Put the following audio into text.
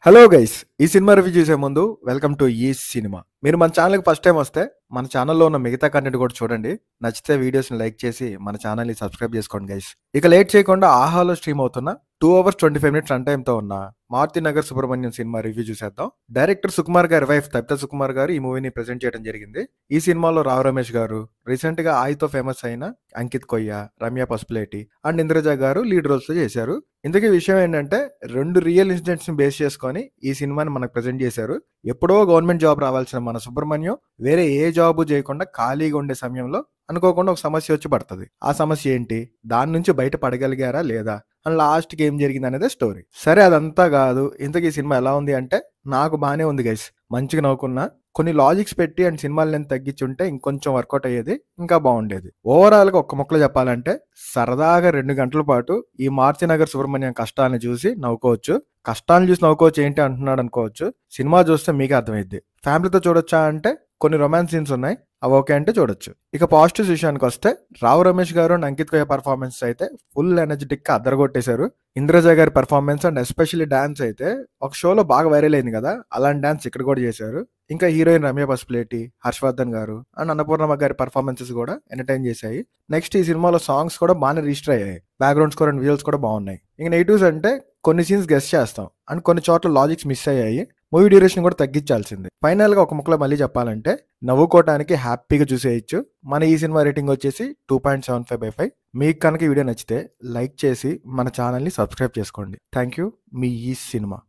Hello guys! ఈ cinema review చూసే ముందు వెల్కమ్ టు ఈ సినిమా. మీరు మన ఛానల్‌కి ఫస్ట్ టైమ్ వస్తే మన ఛానల్‌లో ఉన్న మిగతా కంటెంట్ కూడా చూడండి. నచ్చితే వీడియోస్‌ని లైక్ చేసి మన ఛానల్‌ని సబ్స్క్రైబ్ చేసుకోండి గైస్. ఇక లేట్ చేయకుండా ఆహాలో స్ట్రీమ్ అవుతున్న 2 అవర్స్ 25 మినిట్స్ రన్ టైమ్‌తో ఉన్న 'మారుతినగర్ సుబ్రహ్మణ్యం' సినిమా రివ్యూ చూసేద్దాం. డైరెక్టర్ సుకుమార్ గారి వైఫ్ తప్త సుకుమార్ గారు ఈ మూవీని ప్రెజెంట్ చేయడం జరిగింది. ఈ సినిమాలో రావు రమేష్ గారు, రీసెంట్‌గా 'ఆయి'తో ఫేమస్ అయిన అంకిత్ కొయ్య, రమ్య పసుపులేటి అండ్ ఇంద్రజ గారు లీడ్ రోల్స్‌లో చేశారు. ఇంతకీ విషయం ఏంటంటే 2 రియల్ ఇన్సిడెంట్స్‌ని బేస్ చేసుకొని ఈ సినిమాని మనకు ప్రెజెంట్ చేశారు. ఎప్పుడో గవర్నమెంట్ జాబ్ రావాల్సిన మన సుబ్రహ్మణ్యం వేరే ఏ జాబు చేయకుండా ఖాళీగా ఉండే సమయంలో అనుకోకుండా ఒక సమస్య వచ్చి పడుతుంది. ఆ సమస్య ఏంటి? దాని నుంచి బయట పడగలిగారా లేదా? అండ్ లాస్ట్‌కి ఏం జరిగింది అనేదే స్టోరీ. సరే అదంతా కాదు. ఇంతకీ ఈ సినిమా ఎలా ఉంది అంటే నాకు బానే ఉంది గైస్. మంచిగా నవ్వుకున్నా. కొన్ని లాజిక్స్ పెట్టి అండ్ సినిమాలు నేను తగ్గించుంటే ఇంకొంచెం వర్కౌట్ అయ్యేది. ఇంకా బాగుండేది. ఓవరాల్‌గా ఒక్క ముక్కలో చెప్పాలంటే సరదాగా 2 గంటల పాటు ఈ మారుతినగర్ సుబ్రహ్మణ్యం కష్టాన్ని చూసి నవ్వుకోవచ్చు. కష్టాలను చూసి నవ్వుకోవచ్చు ఏంటి అంటున్నాడు అనుకోవచ్చు. సినిమా చూస్తే మీకే అర్థమైద్ది. ఫ్యామిలీతో చూడొచ్చా అంటే కొన్ని రొమాన్స్ సీన్స్ ఉన్నాయి. అవి ఓకే అంటే చూడొచ్చు. ఇక పాజిటివ్స్ విషయానికి వస్తే రావు రమేష్ గారు అండ్ అంకిత్ కొయ్య పర్ఫార్మెన్స్ అయితే ఫుల్ ఎనర్జెటిక్‌గా అదరగొట్టేశారు. ఇంద్రజ గారి పర్ఫార్మెన్స్ అండ్ ఎస్పెషల్లీ డాన్స్ అయితే ఒక షోలో బాగా వైరల్ అయింది కదా! అలాంటి డాన్స్ ఇక్కడ కూడా చేశారు. ఇంకా హీరోయిన్ రమ్య పసుపులేటి, హర్షవర్ధన్ గారు అండ్ అన్నపూర్ణమ్మ గారి పర్ఫార్మెన్సెస్ కూడా ఎంటర్‌టైన్ చేశాయి. నెక్స్ట్ ఈ సినిమాలో సాంగ్స్ కూడా బాగానే రిజిస్టర్ అయ్యాయి. బ్యాక్‌గ్రౌండ్ స్కోర్ అండ్ విజువల్స్ కూడా బాగున్నాయి. ఇంక నెగెటివ్స్ అంటే కొన్ని సీన్స్ గెస్ చేస్తాం అండ్ కొన్ని చోట్ల లాజిక్స్ మిస్ అయ్యాయి. మూవీ డ్యూరేషన్ కూడా తగ్గించాల్సింది. ఫైనల్‌గా ఒక ముక్కలో మళ్ళీ చెప్పాలంటే నవ్వుకోవటానికి హ్యాపీగా చూసేయొచ్చు. మన ఈ సినిమా రేటింగ్ వచ్చేసి 2.75/5. మీకు కనుక ఈ వీడియో నచ్చితే లైక్ చేసి మన ఛానల్‌ని సబ్స్క్రైబ్ చేసుకోండి. Thank you. మీ ఈ సినిమా.